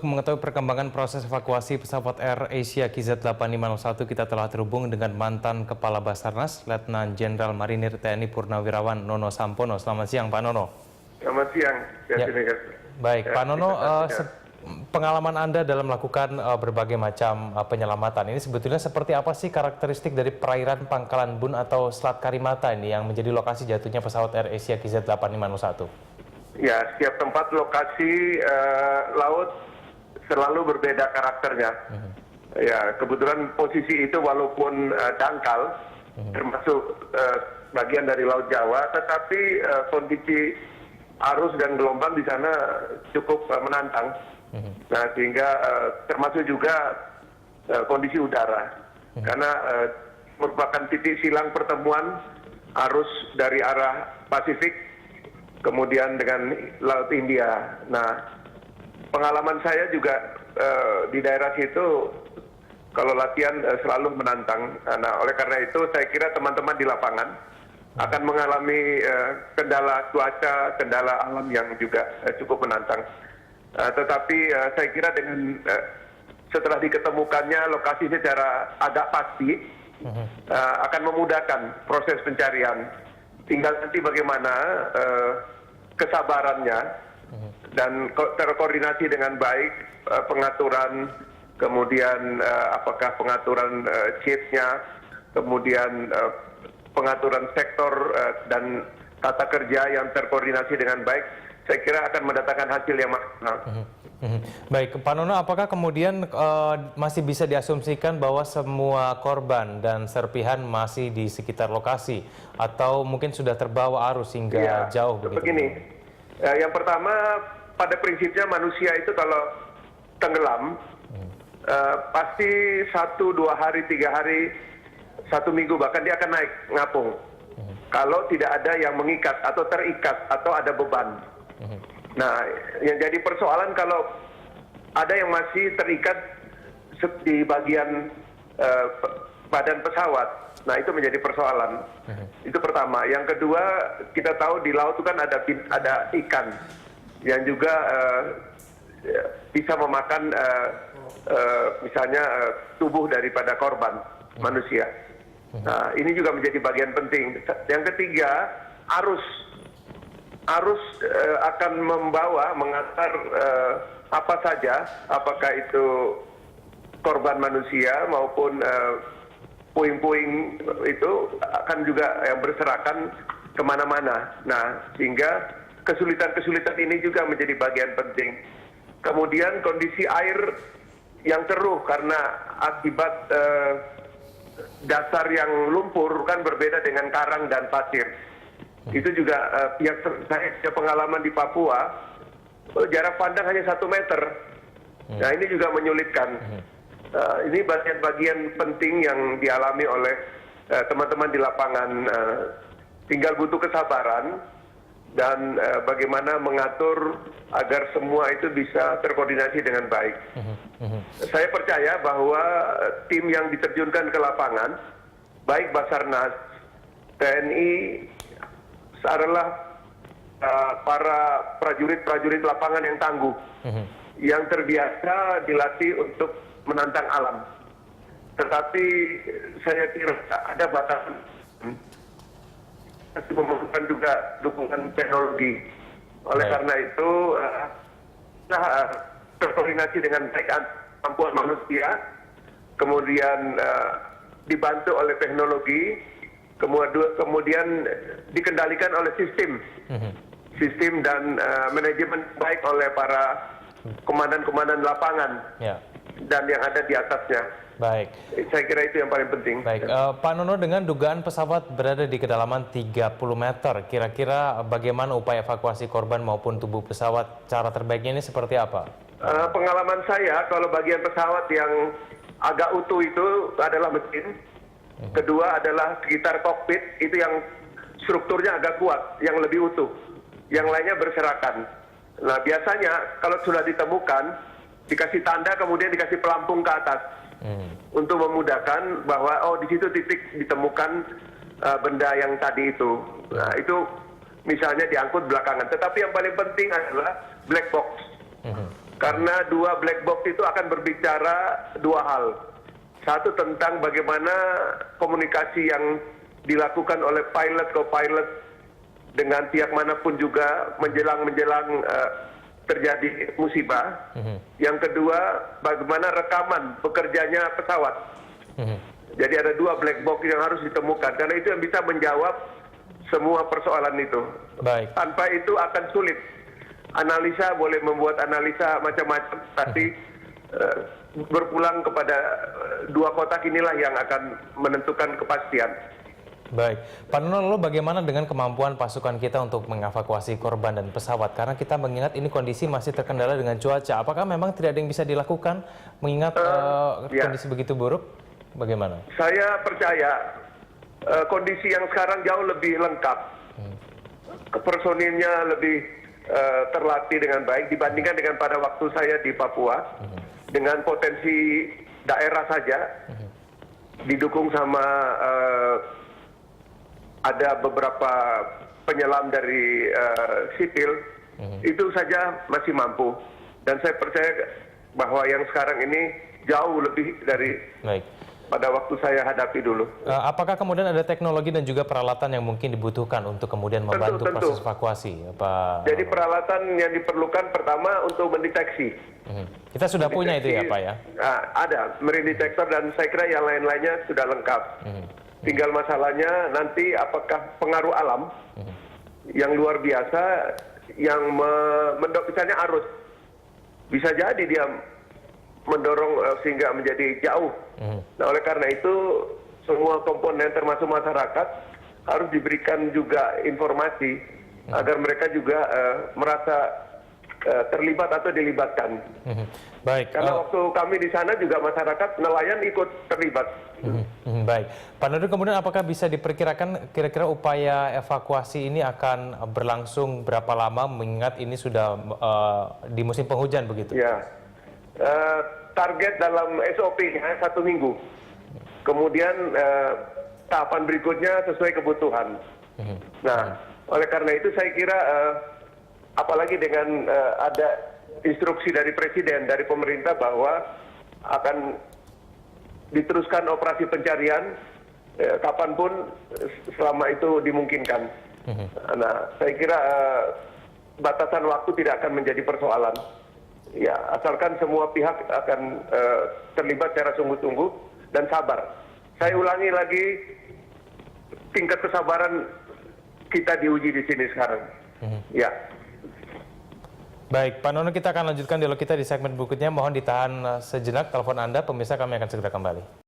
Mengetahui perkembangan proses evakuasi pesawat Air Asia KZ8501, kita telah terhubung dengan mantan Kepala Basarnas, Letnan Jenderal Marinir TNI Purnawirawan Nono Sampono. Selamat siang, Pak Nono. Selamat siang. Baik, Pak Nono, pengalaman Anda dalam melakukan berbagai macam penyelamatan ini sebetulnya seperti apa sih karakteristik dari perairan Pangkalan Bun atau Selat Karimata ini yang menjadi lokasi jatuhnya pesawat Air Asia KZ8501? Ya, setiap tempat lokasi laut selalu berbeda karakternya. Ya, kebetulan posisi itu walaupun dangkal, termasuk bagian dari Laut Jawa, tetapi kondisi arus dan gelombang di sana cukup menantang. Nah, sehingga termasuk juga kondisi udara, karena merupakan titik silang pertemuan arus dari arah Pasifik kemudian dengan Laut India. Nah, pengalaman saya juga di daerah situ kalau latihan selalu menantang. Nah, oleh karena itu saya kira teman-teman di lapangan akan mengalami kendala cuaca, kendala alam yang juga cukup menantang. Tetapi saya kira dengan setelah diketemukannya lokasi secara agak pasti akan memudahkan proses pencarian. Tinggal nanti bagaimana kesabarannya dan terkoordinasi dengan baik pengaturan, kemudian apakah pengaturan shift-nya, kemudian pengaturan sektor dan tata kerja yang terkoordinasi dengan baik, saya kira akan mendatangkan hasil yang maksimal. Baik, Pak Nono, apakah kemudian masih bisa diasumsikan bahwa semua korban dan serpihan masih di sekitar lokasi atau mungkin sudah terbawa arus hingga jauh begitu? Begini, yang pertama pada prinsipnya manusia itu kalau tenggelam pasti 1, 2 hari, 3 hari, 1 minggu bahkan dia akan naik ngapung. Kalau tidak ada yang mengikat atau terikat atau ada beban. Nah, yang jadi persoalan kalau ada yang masih terikat di bagian badan pesawat, nah itu menjadi persoalan. Itu pertama. Yang kedua, kita tahu di laut itu kan ada ikan yang juga bisa memakan misalnya tubuh daripada korban manusia. Nah, ini juga menjadi bagian penting. Yang ketiga, arus akan mengantar apa saja, apakah itu korban manusia maupun puing-puing itu akan juga berserakan kemana-mana. Nah, sehingga kesulitan-kesulitan ini juga menjadi bagian penting. Kemudian kondisi air yang keruh karena akibat dasar yang lumpur kan berbeda dengan karang dan pasir. Itu juga pihak saya punya pengalaman di Papua, jarak pandang hanya 1 meter. Nah, ini juga menyulitkan. Ini bagian-bagian penting yang dialami oleh teman-teman di lapangan. Tinggal butuh kesabaran dan bagaimana mengatur agar semua itu bisa terkoordinasi dengan baik. Saya percaya bahwa tim yang diterjunkan ke lapangan, baik Basarnas, TNI, adalah para prajurit-prajurit lapangan yang tangguh, yang terbiasa dilatih untuk menantang alam. Tetapi saya kira ada batasan, memerlukan juga dukungan teknologi. Oleh karena itu, terkoordinasi dengan baik kemampuan manusia, kemudian dibantu oleh teknologi, kemudian dikendalikan oleh sistem dan manajemen baik oleh para komandan-komandan lapangan dan yang ada di atasnya. Baik. Saya kira itu yang paling penting. Baik, Pak Nono, dengan dugaan pesawat berada di kedalaman 30 meter, kira-kira bagaimana upaya evakuasi korban maupun tubuh pesawat? Cara terbaiknya ini seperti apa? Pengalaman saya, kalau bagian pesawat yang agak utuh itu adalah mesin. Kedua adalah sekitar kokpit, itu yang strukturnya agak kuat, yang lebih utuh. Yang lainnya berserakan. Nah, biasanya kalau sudah ditemukan, dikasih tanda kemudian dikasih pelampung ke atas. Untuk memudahkan bahwa di situ titik ditemukan benda yang tadi itu. Nah, itu misalnya diangkut belakangan. Tetapi yang paling penting adalah black box. Karena dua black box itu akan berbicara dua hal. Satu tentang bagaimana komunikasi yang dilakukan oleh pilot, co-pilot dengan pihak manapun juga menjelang terjadi musibah. Yang kedua, bagaimana rekaman bekerjanya pesawat. Jadi ada dua black box yang harus ditemukan, karena itu yang bisa menjawab semua persoalan itu. Baik. Tanpa itu akan sulit. Analisa boleh membuat analisa macam-macam, tapi berpulang kepada dua kotak inilah yang akan menentukan kepastian. Baik, Pak Nuno, lalu bagaimana dengan kemampuan pasukan kita untuk mengevakuasi korban dan pesawat? Karena kita mengingat ini kondisi masih terkendala dengan cuaca. Apakah memang tidak ada yang bisa dilakukan mengingat kondisi begitu buruk? Bagaimana? Saya percaya kondisi yang sekarang jauh lebih lengkap. Personilnya lebih terlatih dengan baik dibandingkan dengan pada waktu saya di Papua. Dengan potensi daerah saja, didukung sama ada beberapa penyelam dari sipil, itu saja masih mampu. Dan saya percaya bahwa yang sekarang ini jauh lebih dari pada waktu saya hadapi dulu. Apakah kemudian ada teknologi dan juga peralatan yang mungkin dibutuhkan untuk kemudian membantu proses evakuasi, Pak? Jadi peralatan yang diperlukan pertama untuk mendeteksi. Kita sudah punya itu ya, Pak ya? Ada, marine detector, dan saya kira yang lain-lainnya sudah lengkap. Tinggal masalahnya nanti apakah pengaruh alam yang luar biasa yang misalnya arus. Bisa jadi dia mendorong sehingga menjadi jauh. Nah, oleh karena itu semua komponen termasuk masyarakat harus diberikan juga informasi agar mereka juga merasa terlibat atau dilibatkan. Baik. Karena waktu kami di sana juga masyarakat nelayan ikut terlibat. Baik, Pak Nuno, kemudian apakah bisa diperkirakan kira-kira upaya evakuasi ini akan berlangsung berapa lama mengingat ini sudah di musim penghujan begitu? Ya. Target dalam SOP-nya 1 minggu. Kemudian tahapan berikutnya sesuai kebutuhan. Nah, oleh karena itu saya kira apalagi dengan ada instruksi dari Presiden, dari pemerintah bahwa akan diteruskan operasi pencarian kapanpun selama itu dimungkinkan. Nah, saya kira batasan waktu tidak akan menjadi persoalan. Ya, asalkan semua pihak akan terlibat secara sungguh-sungguh dan sabar. Saya ulangi lagi, tingkat kesabaran kita diuji di sini sekarang. Ya. Baik, Pak Nuno, kita akan lanjutkan dialog kita di segmen berikutnya. Mohon ditahan sejenak telepon Anda, pemirsa, kami akan segera kembali.